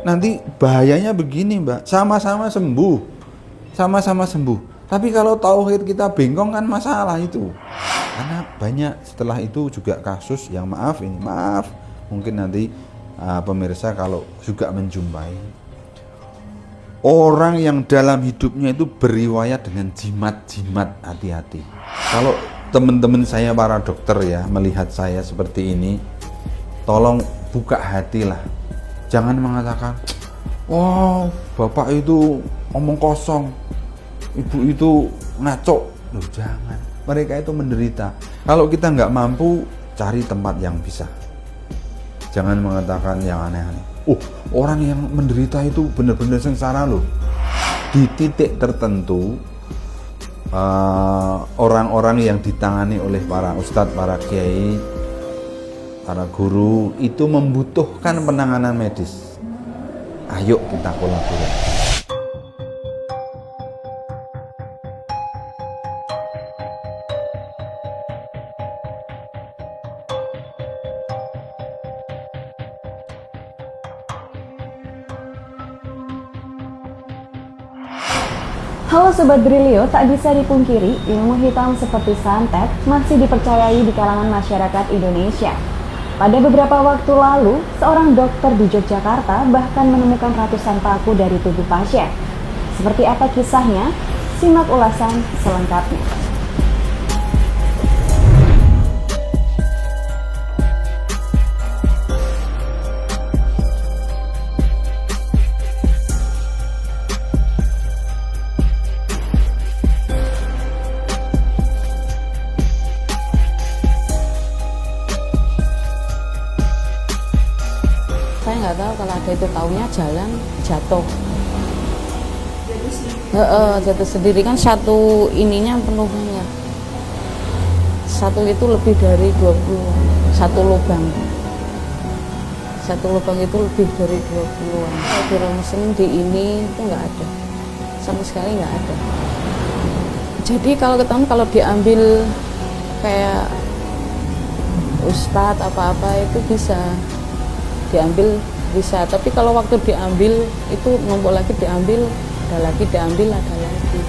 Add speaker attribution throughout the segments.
Speaker 1: Nanti bahayanya begini Mbak, sama-sama sembuh. Tapi kalau tauhid kita bengkong kan masalah itu. Karena banyak setelah itu juga kasus yang maaf, mungkin nanti pemirsa kalau juga menjumpai orang yang dalam hidupnya itu beriwayat dengan jimat-jimat, hati-hati. Kalau teman-teman saya para dokter ya melihat saya seperti ini, tolong buka hatilah. Jangan mengatakan, "Wah, bapak itu omong kosong, ibu itu ngaco." Loh, jangan. Mereka itu menderita. Kalau kita nggak mampu, cari tempat yang bisa. Jangan mengatakan yang aneh-aneh. Orang yang menderita itu benar-benar sengsara loh. Di titik tertentu, orang-orang yang ditangani oleh para ustadz, para kiai, para guru itu membutuhkan penanganan medis. Ayo kita kolaborasi.
Speaker 2: Halo Sobat Brilio, tak bisa dipungkiri, ilmu hitam seperti santet masih dipercayai di kalangan masyarakat Indonesia. Pada beberapa waktu lalu, seorang dokter di Yogyakarta bahkan menemukan ratusan paku dari tubuh pasien. Seperti apa kisahnya? Simak ulasan selengkapnya.
Speaker 3: Saya nggak tahu, kalau ada itu taunya jalan jatuh. Jatuh sendiri kan satu ininya penuh banget. Satu itu lebih dari 20, satu lubang. Satu lubang itu lebih dari 20-an. Kalau di ronsen di ini itu nggak ada. Sama sekali nggak ada. Jadi kalau ketahuan kalau diambil kayak ustadz apa-apa itu bisa diambil, bisa, tapi kalau waktu diambil itu nombok lagi, diambil ada lagi, diambil ada lagi.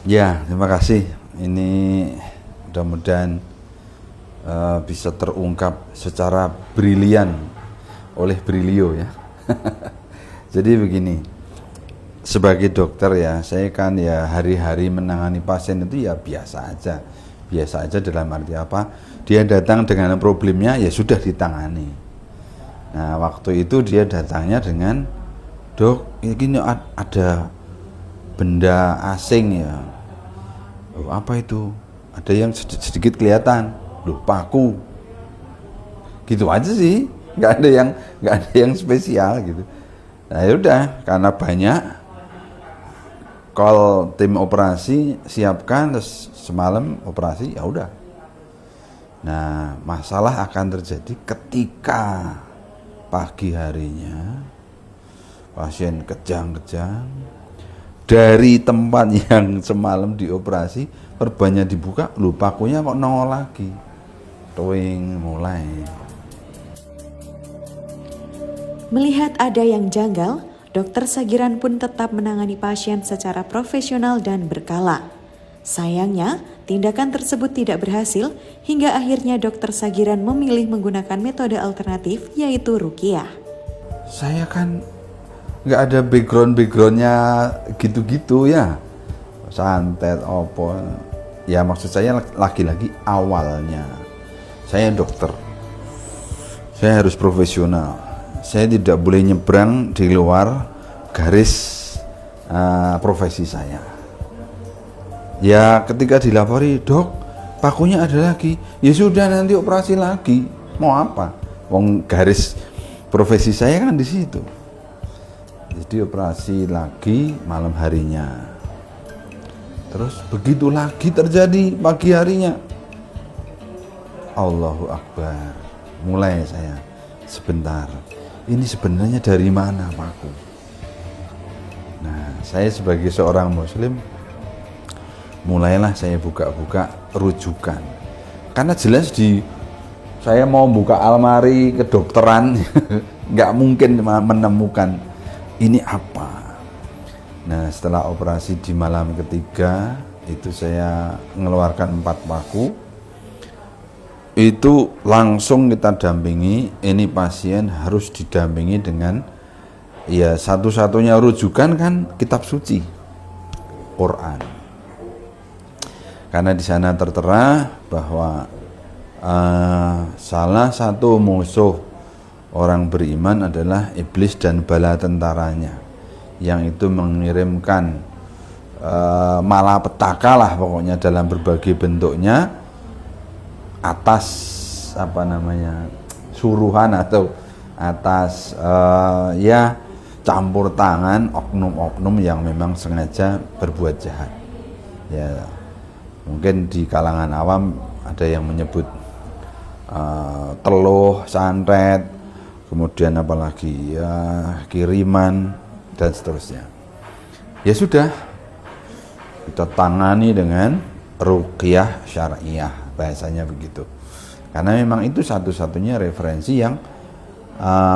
Speaker 1: Ya, terima kasih. Ini mudah-mudahan bisa terungkap secara brilian oleh Brilio ya. Jadi begini, sebagai dokter ya, saya kan ya hari-hari menangani pasien itu ya biasa aja dalam arti apa, dia datang dengan problemnya ya sudah ditangani. Nah waktu itu dia datangnya dengan, "Dok, ini ada benda asing ya." "Oh, apa itu?" "Ada yang sedikit kelihatan." "Loh, paku." Gitu aja sih, nggak ada yang spesial gitu. Nah ya udah, karena banyak, call tim operasi, siapkan, terus semalam operasi, ya udah. Nah, masalah akan terjadi ketika pagi harinya pasien kejang-kejang dari tempat yang semalam dioperasi, perbannya dibuka, loh pakunya kok nongol lagi. Toing mulai.
Speaker 4: Melihat ada yang janggal, Dokter Sagiran pun tetap menangani pasien secara profesional dan berkala. Sayangnya, tindakan tersebut tidak berhasil hingga akhirnya Dokter Sagiran memilih menggunakan metode alternatif yaitu ruqyah.
Speaker 1: Saya kan nggak ada backgroundnya gitu-gitu ya, santet opo. Ya maksud saya lagi-lagi awalnya saya dokter, saya harus profesional. Saya tidak boleh nyebrang di luar garis profesi saya. Ya ketika dilapori, "Dok, pakunya ada lagi." Ya sudah, nanti operasi lagi. Mau apa? Wong garis profesi saya kan di situ. Jadi operasi lagi malam harinya. Terus begitu lagi terjadi pagi harinya. Allahu Akbar. Mulai saya, sebentar. Ini sebenarnya dari mana paku? Nah, saya sebagai seorang muslim mulailah saya buka-buka rujukan. Karena jelas saya mau buka almari kedokteran nggak mungkin menemukan ini apa. Nah, setelah operasi di malam ketiga itu saya mengeluarkan 4 paku. Itu langsung kita dampingi, ini pasien harus didampingi dengan ya satu-satunya rujukan kan kitab suci Quran. Karena di sana tertera bahwa salah satu musuh orang beriman adalah iblis dan bala tentaranya, yang itu mengirimkan malapetaka lah pokoknya dalam berbagai bentuknya atas suruhan atau atas ya campur tangan oknum-oknum yang memang sengaja berbuat jahat. Ya mungkin di kalangan awam ada yang menyebut teluh, santet, kemudian apalagi ya kiriman dan seterusnya. Ya sudah, kita tangani dengan ruqyah syariah, bahasanya begitu. Karena memang itu satu-satunya referensi yang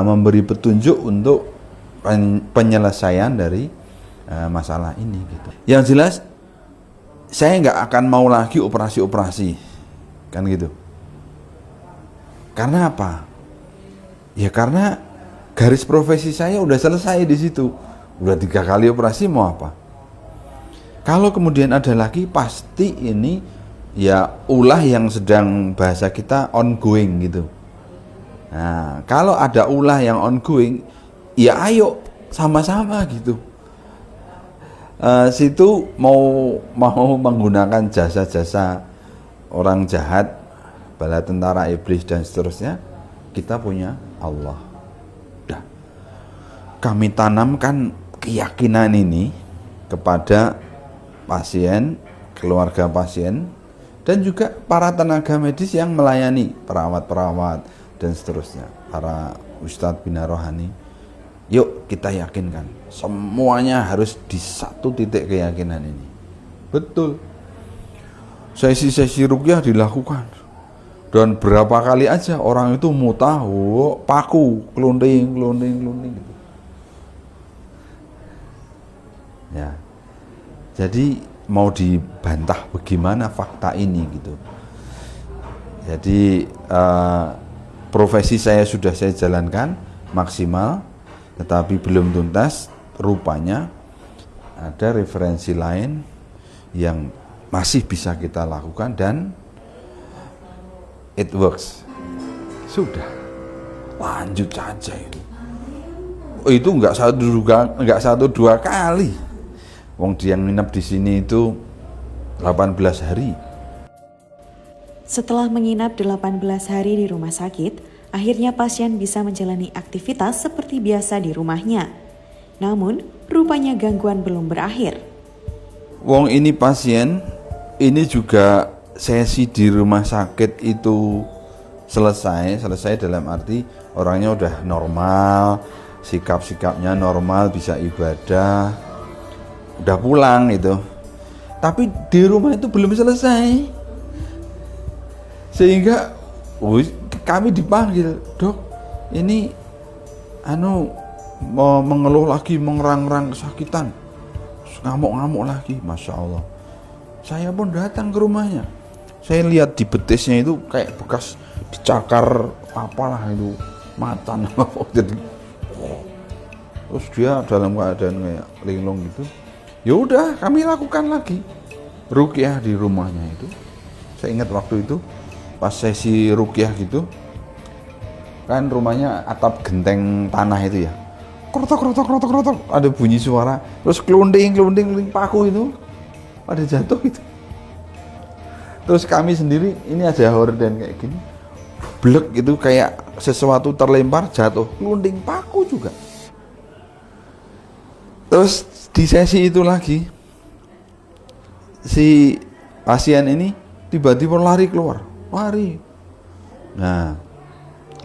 Speaker 1: memberi petunjuk untuk penyelesaian dari masalah ini gitu. Yang jelas saya nggak akan mau lagi operasi-operasi kan gitu. Karena apa? Ya karena garis profesi saya udah selesai di situ. Udah 3 kali operasi, mau apa? Kalau kemudian ada lagi, pasti ini ya ulah yang sedang bahasa kita ongoing gitu. Nah, kalau ada ulah yang ongoing, ya ayo sama-sama gitu. Situ mau menggunakan jasa-jasa orang jahat, bala tentara iblis dan seterusnya, kita punya Allah. Udah. Kami tanamkan keyakinan ini kepada pasien, keluarga pasien, dan juga para tenaga medis yang melayani, perawat-perawat dan seterusnya, para ustadz bina rohani. Yuk kita yakinkan, semuanya harus di satu titik keyakinan ini. Betul. Sesi-sesi ruqyah dilakukan, dan berapa kali aja orang itu mutah, paku, kelunding gitu. Ya, jadi mau dibantah bagaimana fakta ini gitu. Jadi profesi saya sudah saya jalankan maksimal, tetapi belum tuntas. Rupanya ada referensi lain yang masih bisa kita lakukan dan it works. Sudah, lanjut saja itu. Itu nggak 1-2 kali. Wong dia nginep di sini itu 18 hari.
Speaker 4: Setelah menginap 18 hari di rumah sakit, akhirnya pasien bisa menjalani aktivitas seperti biasa di rumahnya. Namun, rupanya gangguan belum berakhir.
Speaker 1: Wong ini pasien, ini juga sesi di rumah sakit itu selesai dalam arti orangnya udah normal, sikap-sikapnya normal, bisa ibadah, udah pulang itu. Tapi di rumah itu belum selesai, sehingga kami dipanggil, dok, ini mau mengeluh lagi, mengerang-erang kesakitan, ngamuk-ngamuk lagi. Masya Allah, saya pun datang ke rumahnya. Saya lihat di betisnya itu kayak bekas dicakar apalah itu, macan jadi terus dia dalam keadaan kayak linglung gitu. Ya udah, kami lakukan lagi ruqyah di rumahnya itu. Saya ingat waktu itu pas sesi ruqyah gitu, kan rumahnya atap genteng tanah itu ya, krotok, ada bunyi suara, terus kelunding paku itu pada jatuh gitu. Terus kami sendiri ini ada horden kayak gini, blek gitu, kayak sesuatu terlempar jatuh, kelunding paku juga. Terus di sesi itu lagi si pasien ini tiba-tiba lari keluar, nah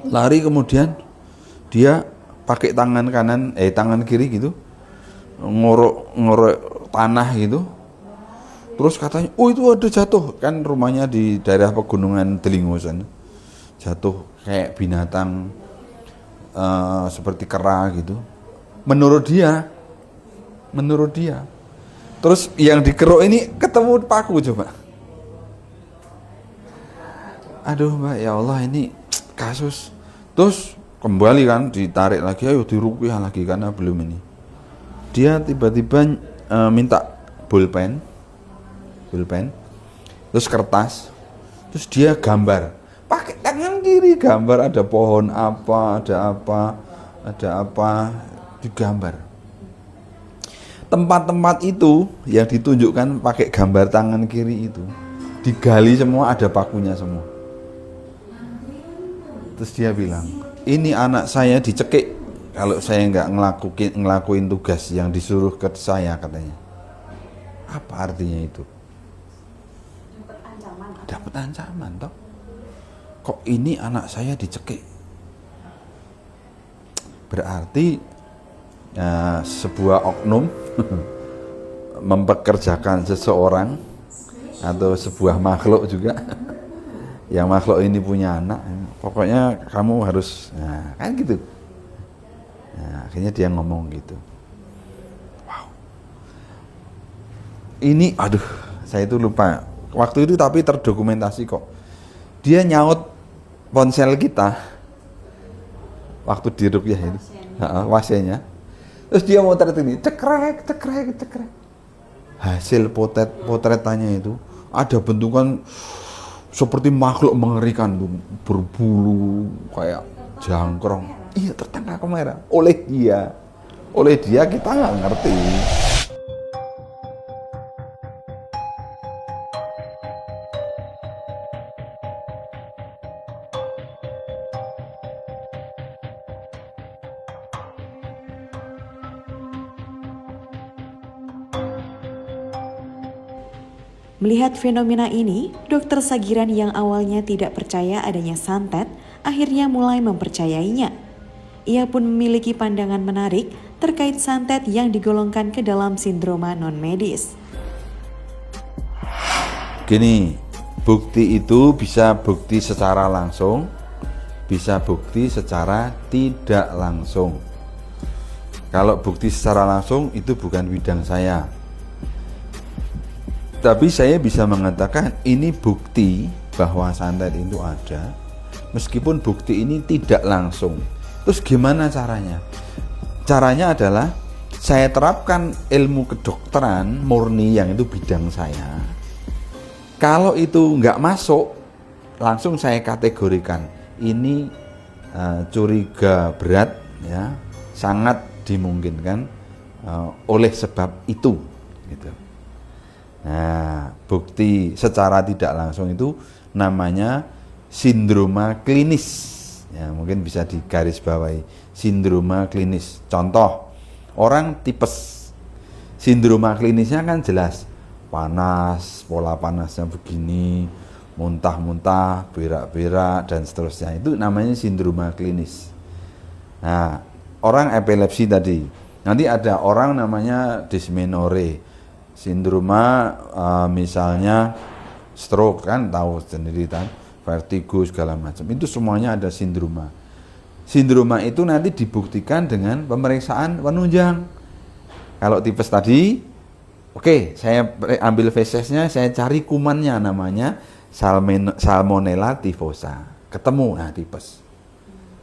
Speaker 1: lari, kemudian dia pakai tangan kiri gitu ngorok tanah gitu, Terus katanya, oh itu ada jatuh, kan rumahnya di daerah pegunungan Delingo sana, jatuh kayak binatang seperti kera gitu. Menurut dia. Terus yang dikeruk ini ketemu paku coba. Aduh Mbak, ya Allah ini kasus. Terus kembali kan ditarik lagi, ayo diruqyah lagi karena belum ini. Dia tiba-tiba minta pulpen, terus kertas, terus dia gambar, pakai tangan kiri gambar ada pohon apa, ada apa, digambar. Tempat-tempat itu yang ditunjukkan pakai gambar tangan kiri itu digali semua, ada pakunya semua. Terus dia bilang, ini anak saya dicekik kalau saya nggak ngelakuin tugas yang disuruh ke saya, katanya. Apa artinya itu? Dapat ancaman toh. Kok ini anak saya dicekik? Berarti sebuah oknum mempekerjakan seseorang atau sebuah makhluk juga. Yang makhluk ini punya anak, pokoknya kamu harus, nah, kan gitu. Nah, akhirnya dia ngomong gitu. Wow. Ini, aduh, saya itu lupa. Waktu itu tapi terdokumentasi kok. Dia nyaut ponsel kita waktu di ruqyah itu, wasianya. Terus dia motret ini, cekrek. Hasil potretannya itu ada bentukan seperti makhluk mengerikan tuh, berbulu kayak jangkrong. Iya, tertangkap kamera oleh dia kita nggak ngerti.
Speaker 4: Melihat fenomena ini, Dokter Sagiran yang awalnya tidak percaya adanya santet, akhirnya mulai mempercayainya. Ia pun memiliki pandangan menarik terkait santet yang digolongkan ke dalam sindroma non-medis.
Speaker 1: Gini, bukti itu bisa bukti secara langsung, bisa bukti secara tidak langsung. Kalau bukti secara langsung itu bukan bidang saya. Tapi saya bisa mengatakan ini bukti bahwa santet itu ada, meskipun bukti ini tidak langsung. Terus gimana caranya? Caranya adalah saya terapkan ilmu kedokteran murni yang itu bidang saya. Kalau itu nggak masuk, langsung saya kategorikan ini curiga berat, ya, sangat dimungkinkan oleh sebab itu, gitu. Nah, bukti secara tidak langsung itu namanya sindroma klinis. Ya, mungkin bisa digarisbawahi, sindroma klinis. Contoh, orang tipes. Sindroma klinisnya kan jelas, panas, pola panasnya begini, muntah-muntah, berak-berak, dan seterusnya. Itu namanya sindroma klinis. Nah, orang epilepsi tadi. Nanti ada orang namanya dysmenorrhea. Sindroma misalnya stroke, kan tahu sendiri kan, vertigo segala macam, itu semuanya ada sindroma. Sindroma itu nanti dibuktikan dengan pemeriksaan penunjang. Kalau tipes tadi, oke, saya ambil fesesnya, saya cari kumannya, namanya Salmonella typhosa, ketemu, nah tipes.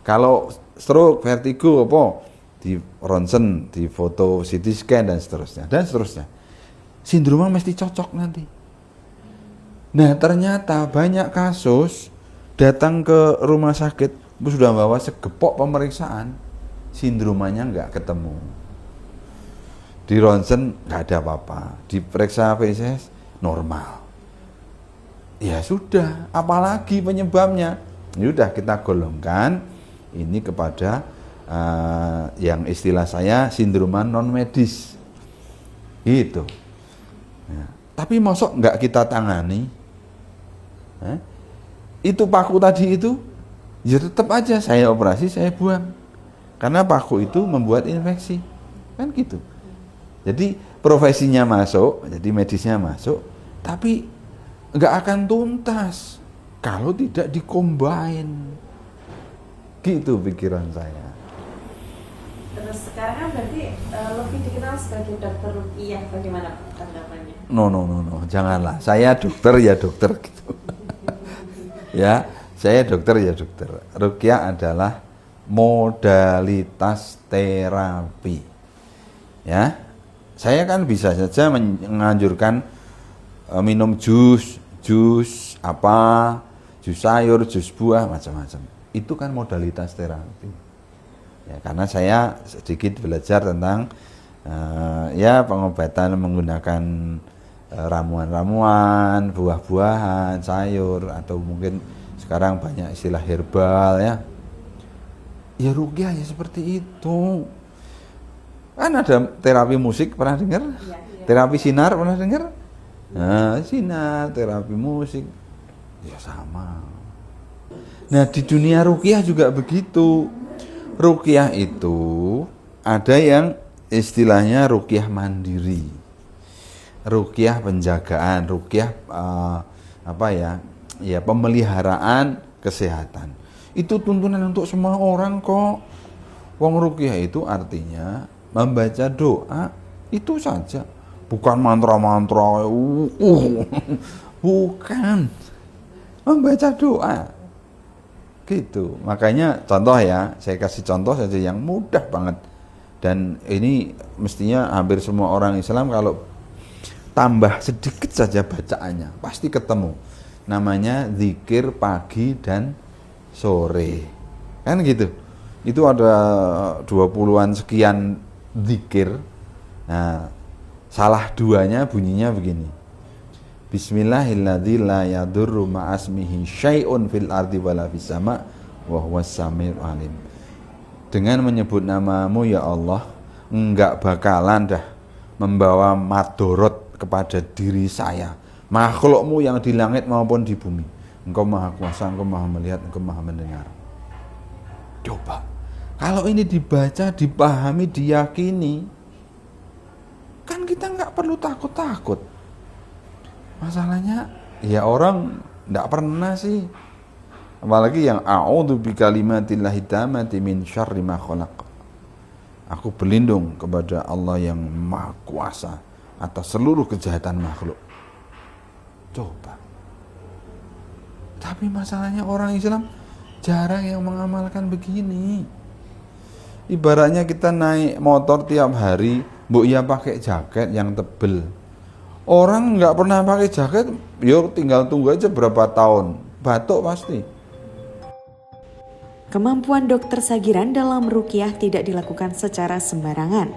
Speaker 1: Kalau stroke, vertigo, apa, di ronsen, di foto CT scan dan seterusnya. Sindroma mesti cocok nanti. Nah, ternyata banyak kasus datang ke rumah sakit sudah bawa segepok pemeriksaan, sindromanya nggak ketemu. Di ronsen nggak ada apa-apa, diperiksa feses normal. Ya sudah, apalagi penyebabnya? Sudah kita golongkan ini kepada yang istilah saya sindroma non medis. Gitu. Ya. Tapi mosok nggak kita tangani, itu paku tadi itu, ya tetap aja saya operasi, saya buang, karena paku itu membuat infeksi, kan gitu. Jadi profesinya masuk, jadi medisnya masuk, Tapi nggak akan tuntas kalau tidak dikombin. Gitu pikiran saya.
Speaker 4: Terus sekarang kan berarti lebih dikenal sebagai dokter ruqyah, bagaimana tanggapannya?
Speaker 1: No, janganlah. Saya dokter ya dokter gitu. Ya, saya dokter ya dokter. Ruqyah adalah modalitas terapi. Ya, saya kan bisa saja menganjurkan minum jus apa, jus sayur, jus buah, macam-macam. Itu kan modalitas terapi. Ya, karena saya sedikit belajar tentang ya pengobatan menggunakan ramuan-ramuan, buah-buahan, sayur, atau mungkin sekarang banyak istilah herbal ya. Ya ruqyah ya seperti itu. Kan ada terapi musik, pernah dengar? Ya. Terapi sinar, pernah dengar? Nah, sinar, terapi musik, ya sama. Nah, di dunia ruqyah juga begitu. Ruqyah itu ada yang istilahnya ruqyah mandiri, ruqyah penjagaan, ruqyah ya pemeliharaan kesehatan. Itu tuntunan untuk semua orang kok. Wong ruqyah itu artinya membaca doa itu saja, bukan mantra-mantra, bukan, membaca doa gitu. Makanya contoh ya, saya kasih contoh saja yang mudah banget, dan ini mestinya hampir semua orang Islam kalau tambah sedikit saja bacaannya pasti ketemu. Namanya zikir pagi dan sore, kan gitu. Itu ada 20-an sekian zikir. Nah, salah duanya bunyinya begini. Bismillahilladzi la yadurru ma'asmihi syai'un fil ardi wala fis sama' wa huwas samiul alim. Dengan menyebut namamu ya Allah, enggak bakalan dah membawa madorot kepada diri saya, makhlukmu yang di langit maupun di bumi. Engkau maha kuasa, engkau maha melihat, engkau maha mendengar. Coba, kalau ini dibaca, dipahami, diyakini, kan kita nggak perlu takut-takut. Masalahnya, ya orang nggak pernah sih. Apalagi yang a'udzu bikalimatillahi tammati min syarri ma khalaq. Aku berlindung kepada Allah yang maha kuasa atas seluruh kejahatan makhluk. Coba. Tapi masalahnya orang Islam jarang yang mengamalkan begini. Ibaratnya kita naik motor tiap hari, mbok ya pakai jaket yang tebel. Orang nggak pernah pakai jaket, yo tinggal tunggu aja berapa tahun, batuk pasti.
Speaker 4: Kemampuan Dr. Sagiran dalam ruqyah tidak dilakukan secara sembarangan.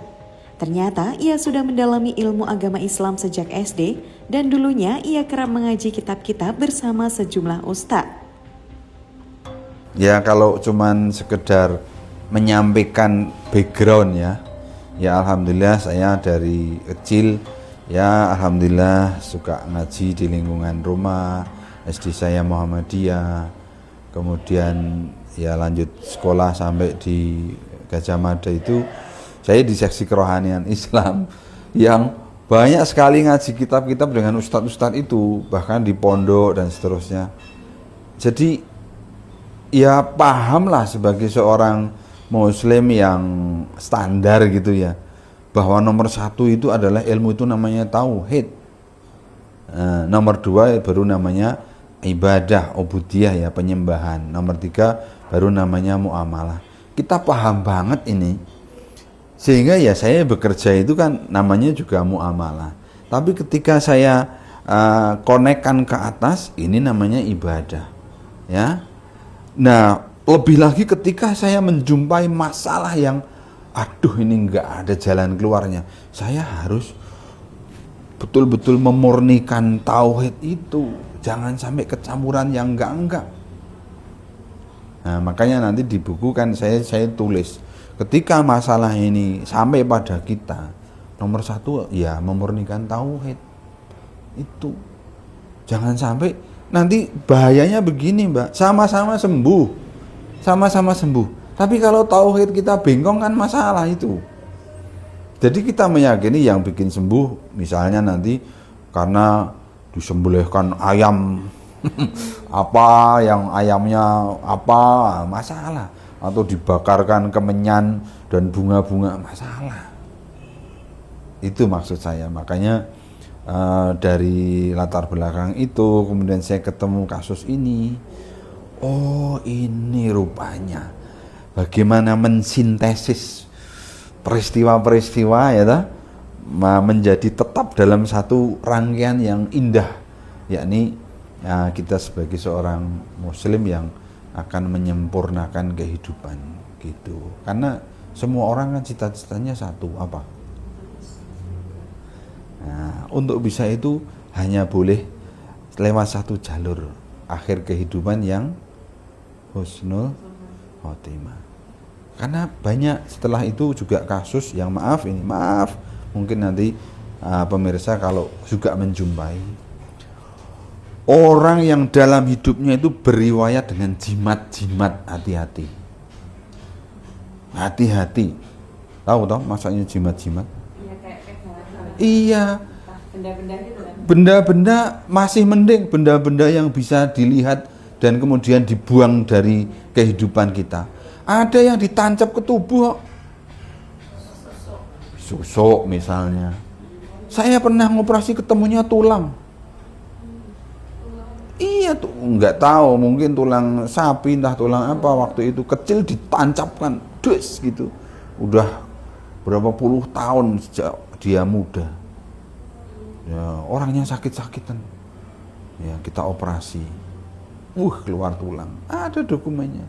Speaker 4: Ternyata ia sudah mendalami ilmu agama Islam sejak SD dan dulunya ia kerap mengaji kitab-kitab bersama sejumlah ustadz.
Speaker 1: Ya kalau cuman sekedar menyampaikan background ya alhamdulillah saya dari kecil ya alhamdulillah suka ngaji di lingkungan rumah. SD saya Muhammadiyah, kemudian ya lanjut sekolah sampai di Gajah Mada itu saya di seksi kerohanian Islam yang banyak sekali ngaji kitab-kitab dengan ustadz-ustadz itu, bahkan di pondok dan seterusnya. Jadi ya pahamlah sebagai seorang muslim yang standar gitu ya, bahwa nomor satu itu adalah ilmu itu namanya tauhid. Nomor dua baru namanya ibadah, ubudiyah ya, penyembahan. Nomor tiga baru namanya muamalah. Kita paham banget ini. Sehingga ya saya bekerja itu kan namanya juga muamalah. Tapi ketika saya konekkan ke atas, ini namanya ibadah. Ya. Nah, lebih lagi ketika saya menjumpai masalah yang aduh ini enggak ada jalan keluarnya, saya harus betul-betul memurnikan tauhid itu. Jangan sampai kecampuran yang enggak. Nah, makanya nanti di buku kan saya tulis, ketika masalah ini sampai pada kita, nomor satu ya memurnikan tauhid itu. Jangan sampai nanti bahayanya begini Mbak, sama-sama sembuh, tapi kalau tauhid kita bengkong kan masalah itu. Jadi kita meyakini yang bikin sembuh misalnya nanti karena disembelihkan ayam apa yang ayamnya apa masalah, atau dibakarkan kemenyan dan bunga-bunga masalah. Itu maksud saya. Makanya dari latar belakang itu kemudian saya ketemu kasus ini. Oh, ini rupanya bagaimana mensintesis peristiwa-peristiwa ya toh, menjadi tetap dalam satu rangkaian yang indah, yakni ya, kita sebagai seorang muslim yang akan menyempurnakan kehidupan gitu. Karena semua orang kan cita-citanya satu, apa? Nah, untuk bisa itu hanya boleh lewat satu jalur akhir kehidupan yang husnul khotimah. Karena banyak setelah itu juga kasus yang maaf mungkin nanti pemirsa kalau juga menjumpai orang yang dalam hidupnya itu beriwayat dengan jimat-jimat. Hati-hati. Tahu masanya jimat-jimat? Iya.
Speaker 3: Benda-benda gitu kan.
Speaker 1: Benda-benda masih mending, benda-benda yang bisa dilihat dan kemudian dibuang dari kehidupan kita. Ada yang ditancap ke tubuh, susuk misalnya. Saya pernah ngoperasi ketemunya tulang. Iya tuh, nggak tahu, mungkin tulang sapi, entah tulang apa, waktu itu kecil ditancapkan, dus gitu. Udah berapa puluh tahun sejak dia muda. Ya, orangnya sakit-sakitan. Ya, kita operasi. Keluar tulang. Ada dokumennya.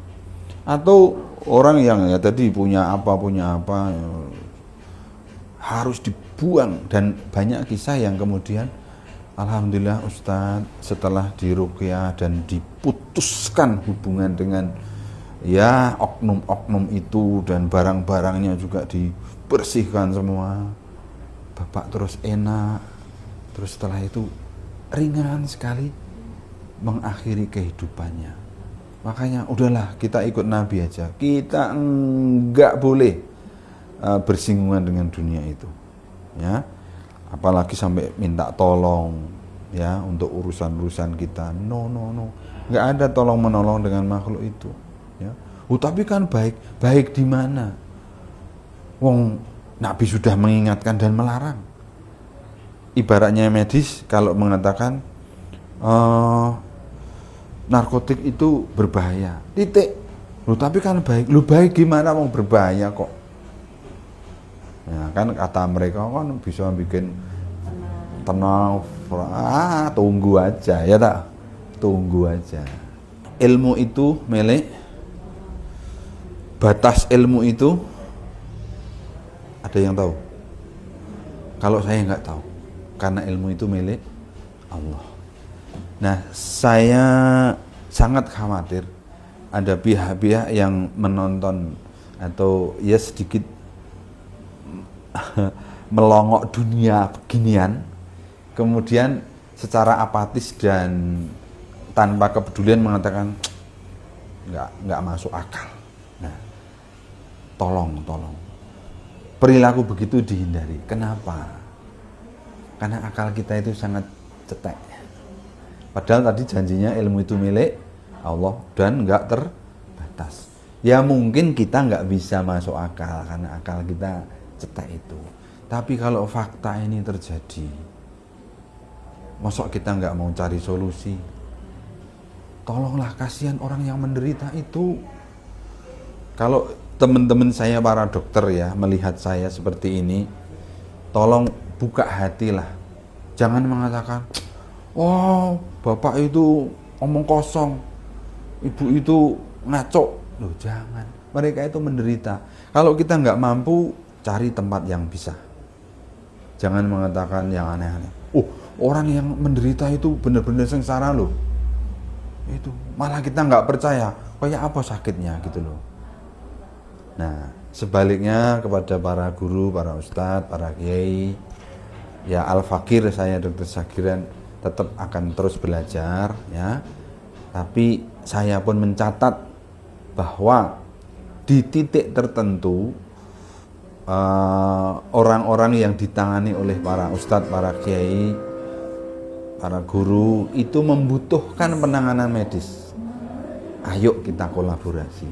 Speaker 1: Atau orang yang ya tadi punya apa ya, harus dibuang, dan banyak kisah yang kemudian alhamdulillah Ustadz setelah diruqyah dan diputuskan hubungan dengan ya oknum-oknum itu dan barang-barangnya juga dibersihkan semua, bapak terus enak, terus setelah itu ringan sekali mengakhiri kehidupannya. Makanya udahlah kita ikut Nabi aja, kita enggak boleh bersinggungan dengan dunia itu, ya. Apalagi sampai minta tolong ya untuk urusan-urusan kita. No. Enggak ada tolong menolong dengan makhluk itu, ya. Tapi kan baik di mana? Wong Nabi sudah mengingatkan dan melarang. Ibaratnya medis kalau mengatakan narkotik itu berbahaya. Titik. Tapi kan baik. Baik gimana mau berbahaya kok? Ya, kan kata mereka kan bisa bikin tenang. Tunggu aja ya tak? Tunggu aja. Ilmu itu milik, batas ilmu itu ada yang tahu? Kalau saya nggak tahu, karena ilmu itu milik Allah. Nah, saya sangat khawatir ada pihak-pihak yang menonton atau ya sedikit melongok dunia beginian, kemudian secara apatis dan tanpa kepedulian mengatakan nggak masuk akal. Nah, tolong perilaku begitu dihindari. Kenapa? Karena akal kita itu sangat cetek. Padahal tadi janjinya ilmu itu milik Allah dan nggak terbatas. Ya mungkin kita nggak bisa masuk akal karena akal kita cetek itu. Tapi kalau fakta ini terjadi, mosok kita nggak mau cari solusi? Tolonglah, kasihan orang yang menderita itu. Kalau teman-teman saya para dokter ya melihat saya seperti ini, tolong buka hatilah. Jangan mengatakan, oh bapak itu omong kosong, ibu itu ngaco. Loh jangan, mereka itu menderita. Kalau kita nggak mampu, cari tempat yang bisa. Jangan mengatakan yang aneh-aneh. Orang yang menderita itu benar-benar sengsara loh. Itu malah kita nggak percaya, kayak apa sakitnya gitu loh. Nah, sebaliknya kepada para guru, para ustadz, para kiai, ya al-fakir saya Dr. Sagiran tetap akan terus belajar ya. Tapi saya pun mencatat bahwa di titik tertentu orang-orang yang ditangani oleh para ustadz, para kiai para guru itu membutuhkan penanganan medis. Ayo kita kolaborasi.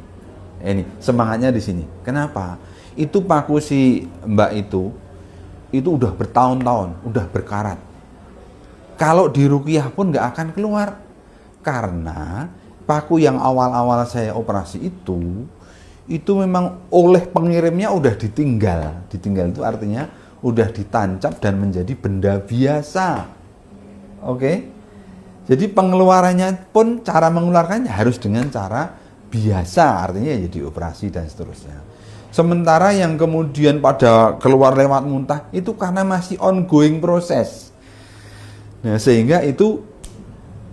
Speaker 1: Ini semangatnya di sini. Kenapa? Itu paku si Mbak itu udah bertahun-tahun, udah berkarat. Kalau di ruqyah pun nggak akan keluar, karena paku yang awal-awal saya operasi itu memang oleh pengirimnya udah ditinggal itu artinya udah ditancap dan menjadi benda biasa. Oke? Jadi pengeluarannya pun, cara mengeluarkannya harus dengan cara biasa, artinya ya dioperasi dan seterusnya. Sementara yang kemudian pada keluar lewat muntah itu karena masih ongoing proses. Nah, sehingga itu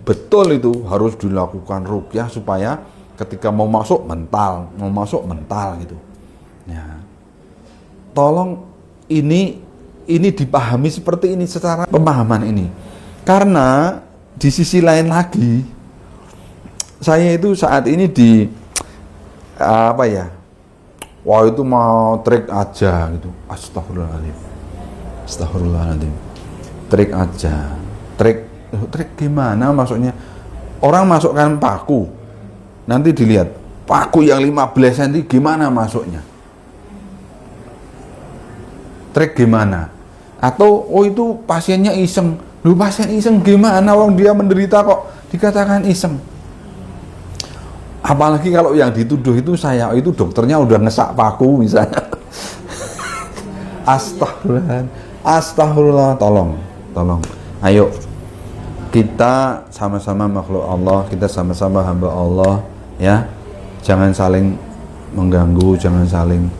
Speaker 1: betul itu harus dilakukan ruqyah supaya ketika mau masuk mental gitu. Nah, tolong ini dipahami seperti ini secara pemahaman ini. Karena di sisi lain lagi saya itu saat ini di wah itu mau trik aja gitu. Astagfirullahaladzim. Trik aja. Trik gimana maksudnya? Orang masukkan paku, nanti dilihat paku yang 15 cm gimana masuknya? Trik gimana? Atau itu pasiennya iseng. Lu pasien iseng gimana? Wong dia menderita kok dikatakan iseng. Apalagi kalau yang dituduh itu saya, itu dokternya udah ngesak paku misalnya. Astagfirullah, tolong. Ayo kita sama-sama makhluk Allah, kita sama-sama hamba Allah, ya. Jangan saling mengganggu, jangan saling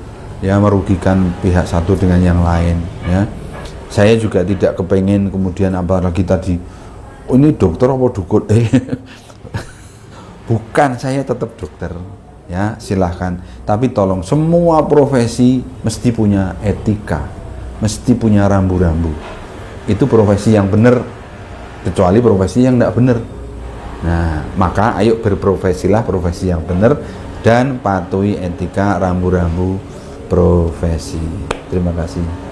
Speaker 1: merugikan pihak satu dengan yang lain, ya. Saya juga tidak kepengen kemudian apalagi tadi ini dokter apa dukun? Bukan, saya tetap dokter, ya, silahkan. Tapi tolong, semua profesi mesti punya etika, mesti punya rambu-rambu. Itu profesi yang benar, kecuali profesi yang tidak benar. Nah, maka ayo berprofesilah profesi yang benar dan patuhi etika rambu-rambu profesi. Terima kasih.